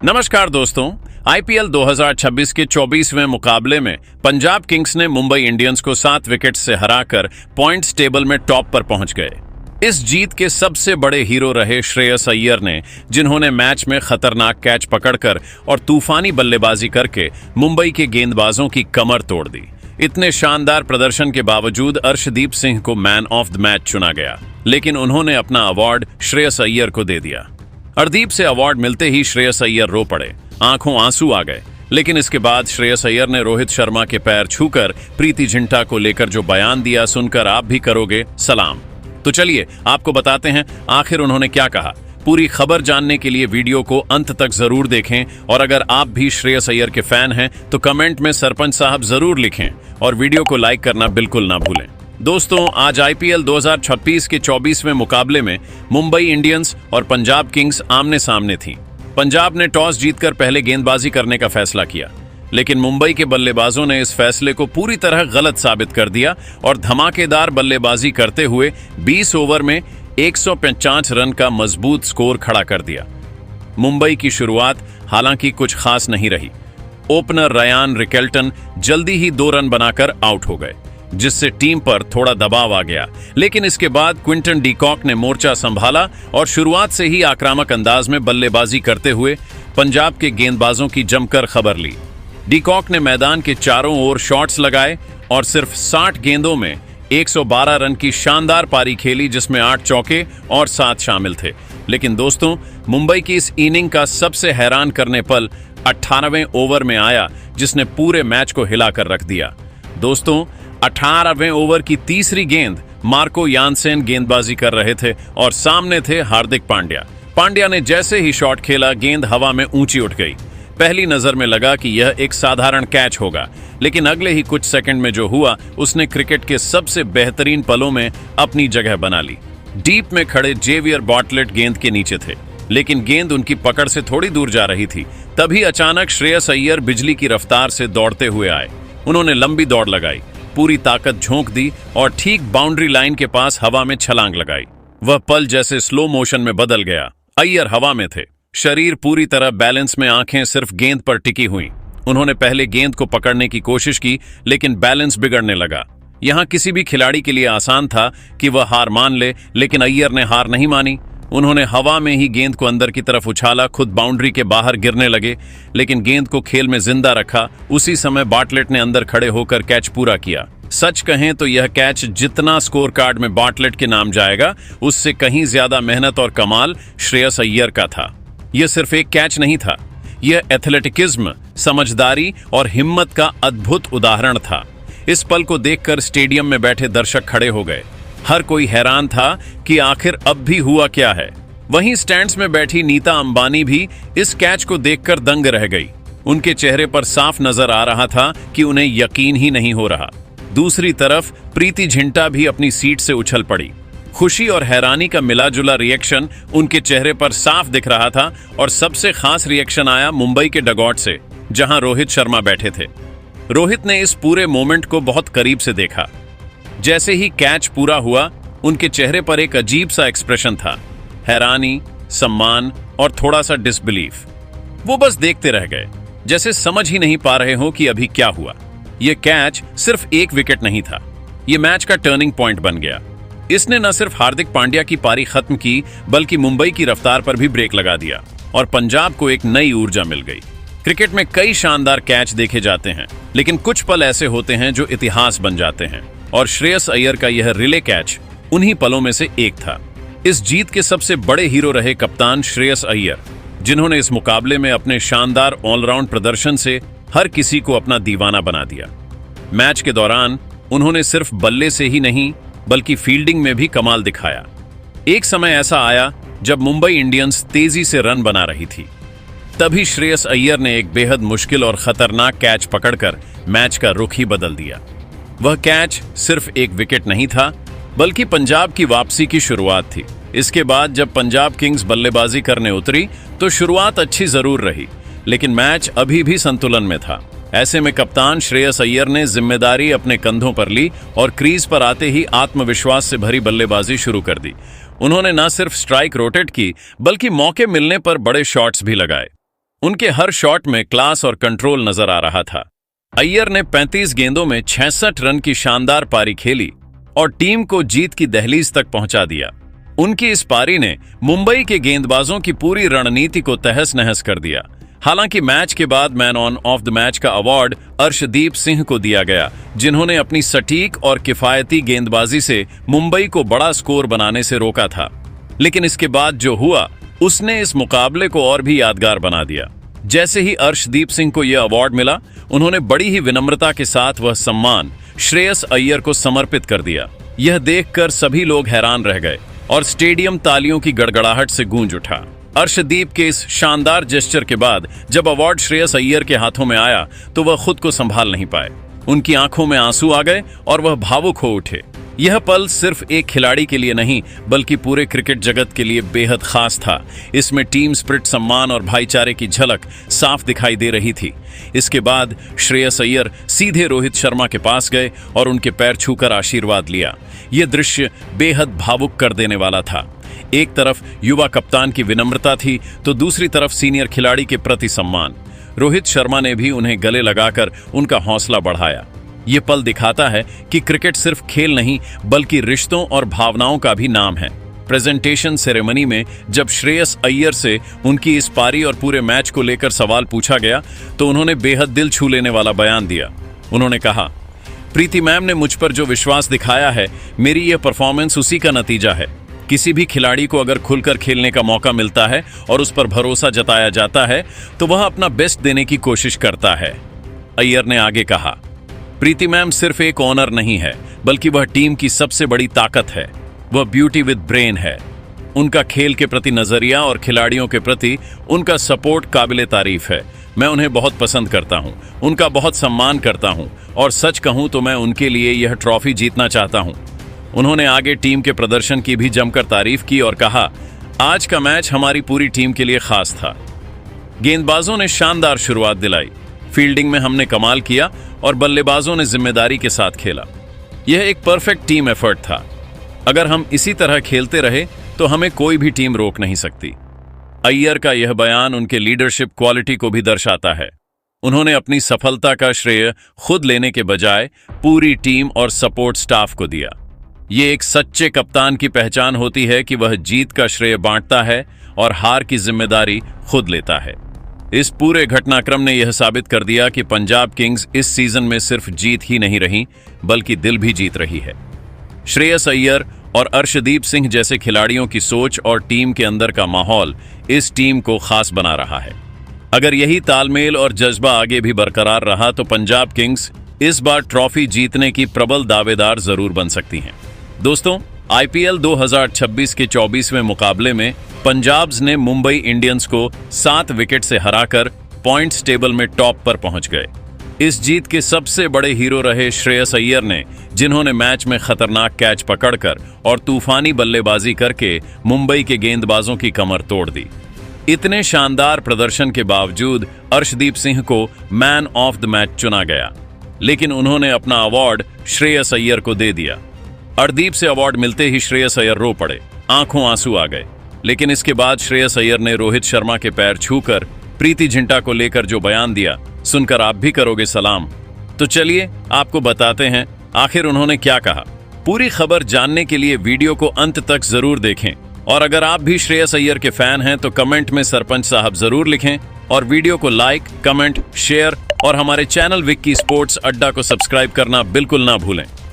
नमस्कार दोस्तों। आईपीएल 2026 के 24वें मुकाबले में पंजाब किंग्स ने मुंबई इंडियंस को 7 विकेट से हराकर पॉइंट्स टेबल में टॉप पर पहुंच गए। इस जीत के सबसे बड़े हीरो रहे श्रेयस अय्यर ने, जिन्होंने मैच में खतरनाक कैच पकड़कर और तूफानी बल्लेबाजी करके मुंबई के गेंदबाजों की कमर तोड़ दी। इतने शानदार प्रदर्शन के बावजूद अर्शदीप सिंह को मैन ऑफ द मैच चुना गया, लेकिन उन्होंने अपना अवार्ड श्रेयस अय्यर को दे दिया। अर्शदीप से अवार्ड मिलते ही श्रेयस अय्यर रो पड़े, आंखों आंसू आ गए। लेकिन इसके बाद श्रेयस अय्यर ने रोहित शर्मा के पैर छूकर प्रीति जिंटा को लेकर जो बयान दिया, सुनकर आप भी करोगे सलाम। तो चलिए आपको बताते हैं आखिर उन्होंने क्या कहा। पूरी खबर जानने के लिए वीडियो को अंत तक जरूर देखें, और अगर आप भी श्रेयस अय्यर के फैन हैं तो कमेंट में सरपंच साहब जरूर लिखें और वीडियो को लाइक करना बिल्कुल ना भूलें। दोस्तों, आज आईपीएल 2026 के 24वें मुकाबले में मुंबई इंडियंस और पंजाब किंग्स आमने सामने थी। पंजाब ने टॉस जीतकर पहले गेंदबाजी करने का फैसला किया, लेकिन मुंबई के बल्लेबाजों ने इस फैसले को पूरी तरह गलत साबित कर दिया और धमाकेदार बल्लेबाजी करते हुए 20 ओवर में 150 रन का मजबूत स्कोर खड़ा कर दिया। मुंबई की शुरुआत हालांकि कुछ खास नहीं रही। ओपनर रायन रिकेल्टन जल्दी ही 2 रन बनाकर आउट हो गए, जिससे टीम पर थोड़ा दबाव आ गया। लेकिन इसके बाद क्विंटन डी कॉक ने मोर्चा संभाला और शुरुआत से ही आक्रामक अंदाज में बल्लेबाजी करते हुए पंजाब के गेंदबाजों की जमकर खबर ली। डी कॉक ने मैदान के चारों ओर शॉट्स लगाए और सिर्फ 60 गेंदों में 112 रन की शानदार पारी खेली, जिसमें 8 चौके और 7 शामिल थे। लेकिन दोस्तों, मुंबई की इस इनिंग का सबसे हैरान करने पल 18वें ओवर में आया, जिसने पूरे मैच को हिलाकर रख दिया। दोस्तों, 18वें ओवर की तीसरी गेंद मार्को यानसेन गेंदबाजी कर रहे थे और सामने थे हार्दिक पांड्या। पांड्या ने जैसे ही शॉट खेला, गेंद हवा में ऊंची उठ गई। पहली नजर में लगा कि यह एक साधारण कैच होगा, लेकिन अगले ही कुछ सेकंड में जो हुआ, उसने क्रिकेट के सबसे बेहतरीन पलों में अपनी जगह बना ली। डीप में खड़े जेवियर बॉटलेट गेंद के नीचे थे, लेकिन गेंद उनकी पकड़ से थोड़ी दूर जा रही थी। तभी अचानक श्रेयस अय्यर बिजली की रफ्तार से दौड़ते हुए आए। उन्होंने लंबी दौड़ लगाई, पूरी ताकत झोंक दी और ठीक बाउंड्री लाइन के पास हवा में छलांग लगाई। वह पल जैसे स्लो मोशन में बदल गया। अय्यर हवा में थे, शरीर पूरी तरह बैलेंस में, आंखें सिर्फ गेंद पर टिकी हुई। उन्होंने पहले गेंद को पकड़ने की कोशिश की, लेकिन बैलेंस बिगड़ने लगा। यहां किसी भी खिलाड़ी के लिए आसान था कि वह हार मान ले, लेकिन अय्यर ने हार नहीं मानी। उन्होंने हवा में ही गेंद को अंदर की तरफ उछाला, खुद बाउंड्री के बाहर गिरने लगे, लेकिन गेंद को खेल में जिंदा रखा। उसी समय बाटलेट ने अंदर खड़े होकर कैच पूरा किया। सच कहें तो यह कैच जितना स्कोर कार्ड में बाटलेट के नाम जाएगा, उससे कहीं ज्यादा मेहनत और कमाल श्रेयस अय्यर का था। यह सिर्फ एक कैच नहीं था, यह एथलेटिकिज्म, समझदारी और हिम्मत का अद्भुत उदाहरण था। इस पल को देखकर स्टेडियम में बैठे दर्शक खड़े हो गए। हर कोई हैरान था कि आखिर अब भी हुआ क्या है। वहीं स्टैंड्स में बैठी नीता अंबानी भी इस कैच को देखकर दंग रह गई। उनके चेहरे पर साफ नजर आ रहा था कि उन्हें यकीन ही नहीं हो रहा। दूसरी तरफ प्रीति जिंटा भी अपनी सीट से उछल पड़ी। खुशी और हैरानी का मिला-जुला रिएक्शन उनके चेहरे पर साफ दिख रहा था, और सबसे खास रिएक्शन आया मुंबई के डगआउट से, जहां रोहित शर्मा बैठे थे। रोहित ने इस पूरे मोमेंट को बहुत करीब से देखा। जैसे ही कैच पूरा हुआ, उनके चेहरे पर एक अजीब सा एक्सप्रेशन था, हैरानी, सम्मान और थोड़ा सा डिसबिलीफ। वो बस देखते रह गए, जैसे समझ ही नहीं पा रहे हो कि अभी क्या हुआ। यह कैच सिर्फ एक विकेट नहीं था, यह मैच का टर्निंग पॉइंट बन गया। इसने न सिर्फ हार्दिक पांड्या की पारी खत्म की, बल्कि मुंबई की रफ्तार पर भी ब्रेक लगा दिया और पंजाब को एक नई ऊर्जा मिल गई। क्रिकेट में कई शानदार कैच देखे जाते हैं, लेकिन कुछ पल ऐसे होते हैं जो इतिहास बन जाते हैं, और श्रेयस अय्यर का यह रिले कैच उन्हीं पलों में से एक था। इस जीत के सबसे बड़े हीरो रहे कप्तान श्रेयस अय्यर, जिन्होंने इस मुकाबले में अपने शानदार ऑलराउंड प्रदर्शन से हर किसी को अपना दीवाना बना दिया। मैच के दौरान उन्होंने सिर्फ बल्ले से ही नहीं, बल्कि फील्डिंग में भी कमाल दिखाया। एक समय ऐसा आया जब मुंबई इंडियंस तेजी से रन बना रही थी। तभी श्रेयस अय्यर ने एक बेहद मुश्किल और खतरनाक कैच पकड़कर मैच का रुख ही बदल दिया। वह कैच सिर्फ एक विकेट नहीं था, बल्कि पंजाब की वापसी की शुरुआत थी। इसके बाद जब पंजाब किंग्स बल्लेबाजी करने उतरी तो शुरुआत अच्छी जरूर रही, लेकिन मैच अभी भी संतुलन में था। ऐसे में कप्तान श्रेयस अय्यर ने जिम्मेदारी अपने कंधों पर ली और क्रीज पर आते ही आत्मविश्वास से भरी बल्लेबाजी शुरू कर दी। उन्होंने न सिर्फ स्ट्राइक रोटेट की, बल्कि मौके मिलने पर बड़े शॉट्स भी लगाए। उनके हर शॉट में क्लास और कंट्रोल नजर आ रहा था। अय्यर ने 35 गेंदों में 66 रन की शानदार पारी खेली और टीम को जीत की दहलीज तक पहुंचा दिया। उनकी इस पारी ने मुंबई के गेंदबाजों की पूरी रणनीति को तहस नहस कर दिया। हालांकि मैच के बाद मैन ऑफ द मैच का अवार्ड अर्शदीप सिंह को दिया गया, जिन्होंने अपनी सटीक और किफायती गेंदबाजी से मुंबई को बड़ा स्कोर बनाने से रोका था। लेकिन इसके बाद जो हुआ उसने इस मुकाबले को और भी यादगार बना दिया। जैसे ही अर्शदीप सिंह को यह अवार्ड मिला, उन्होंने बड़ी ही विनम्रता के साथ वह सम्मान श्रेयस अय्यर को समर्पित कर दिया। यह देखकर सभी लोग हैरान रह गए और स्टेडियम तालियों की गड़गड़ाहट से गूंज उठा। अर्शदीप के इस शानदार जेस्चर के बाद जब अवार्ड श्रेयस अय्यर के हाथों में आया तो वह खुद को संभाल नहीं पाए। उनकी आंखों में आंसू आ गए और वह भावुक हो उठे। यह पल सिर्फ एक खिलाड़ी के लिए नहीं बल्कि पूरे क्रिकेट जगत के लिए बेहद खास था। इसमें टीम स्पिरिट, सम्मान और भाईचारे की झलक साफ दिखाई दे रही थी। इसके बाद श्रेयस अय्यर सीधे रोहित शर्मा के पास गए और उनके पैर छूकर आशीर्वाद लिया। यह दृश्य बेहद भावुक कर देने वाला था। एक तरफ युवा कप्तान की विनम्रता थी तो दूसरी तरफ सीनियर खिलाड़ी के प्रति सम्मान। रोहित शर्मा ने भी उन्हें गले लगाकर उनका हौसला बढ़ाया। ये पल दिखाता है कि क्रिकेट सिर्फ खेल नहीं बल्कि रिश्तों और भावनाओं का भी नाम है। प्रेजेंटेशन सेरेमनी में जब श्रेयस अय्यर से उनकी इस पारी और पूरे मैच को लेकर सवाल पूछा गया तो उन्होंने बेहद दिल छू लेने वाला बयान दिया। उन्होंने कहा, प्रीति मैम ने मुझ पर जो विश्वास दिखाया है, मेरी यह परफॉर्मेंस उसी का नतीजा है। किसी भी खिलाड़ी को अगर खुलकर खेलने का मौका मिलता है और उस पर भरोसा जताया जाता है तो वह अपना बेस्ट देने की कोशिश करता है। अय्यर ने आगे कहा, प्रीति मैम सिर्फ एक ऑनर नहीं है बल्कि वह टीम की सबसे बड़ी ताकत है। वह ब्यूटी विद ब्रेन है। उनका खेल के प्रति नजरिया और खिलाड़ियों के प्रति उनका सपोर्ट काबिले तारीफ है। मैं उन्हें बहुत पसंद करता हूं, उनका बहुत सम्मान करता हूं और सच कहूं तो मैं उनके लिए यह ट्रॉफी जीतना चाहता हूं। उन्होंने आगे टीम के प्रदर्शन की भी जमकर तारीफ की और कहा, आज का मैच हमारी पूरी टीम के लिए खास था। गेंदबाजों ने शानदार शुरुआत दिलाई, फील्डिंग में हमने कमाल किया और बल्लेबाजों ने जिम्मेदारी के साथ खेला। यह एक परफेक्ट टीम एफर्ट था। अगर हम इसी तरह खेलते रहे तो हमें कोई भी टीम रोक नहीं सकती। अय्यर का यह बयान उनके लीडरशिप क्वालिटी को भी दर्शाता है। उन्होंने अपनी सफलता का श्रेय खुद लेने के बजाय पूरी टीम और सपोर्ट स्टाफ को दिया। ये एक सच्चे कप्तान की पहचान होती है कि वह जीत का श्रेय बांटता है और हार की जिम्मेदारी खुद लेता है। इस पूरे घटनाक्रम ने यह साबित कर दिया कि पंजाब किंग्स इस सीजन में सिर्फ जीत ही नहीं रही बल्कि दिल भी जीत रही है। श्रेयस अय्यर और अर्शदीप सिंह जैसे खिलाड़ियों की सोच और टीम के अंदर का माहौल इस टीम को खास बना रहा है। अगर यही तालमेल और जज्बा आगे भी बरकरार रहा तो पंजाब किंग्स इस बार ट्रॉफी जीतने की प्रबल दावेदार जरूर बन सकती हैं। दोस्तों, आईपीएल 2026 के 24वें मुकाबले में पंजाब्स ने मुंबई इंडियंस को 7 विकेट से हराकर पॉइंट्स टेबल में टॉप पर पहुंच गए। इस जीत के सबसे बड़े हीरो रहे श्रेयस अय्यर ने, जिन्होंने मैच में खतरनाक कैच पकड़कर और तूफानी बल्लेबाजी करके मुंबई के गेंदबाजों की कमर तोड़ दी। इतने शानदार प्रदर्शन के बावजूद अर्शदीप सिंह को मैन ऑफ द मैच चुना गया, लेकिन उन्होंने अपना अवार्ड श्रेयस अय्यर को दे दिया। अर्शदीप से अवार्ड मिलते ही श्रेयस अय्यर रो पड़े, आंखों आंसू आ गए। लेकिन इसके बाद श्रेयस अय्यर ने रोहित शर्मा के पैर छूकर प्रीति जिंटा को लेकर जो बयान दिया, सुनकर आप भी करोगे सलाम। तो चलिए आपको बताते हैं आखिर उन्होंने क्या कहा। पूरी खबर जानने के लिए वीडियो को अंत तक जरूर देखें और अगर आप भी श्रेयस अय्यर के फैन हैं तो कमेंट में सरपंच साहब जरूर लिखें और वीडियो को लाइक, कमेंट, शेयर और हमारे चैनल विक्की स्पोर्ट्स अड्डा को सब्सक्राइब करना बिल्कुल ना भूलें।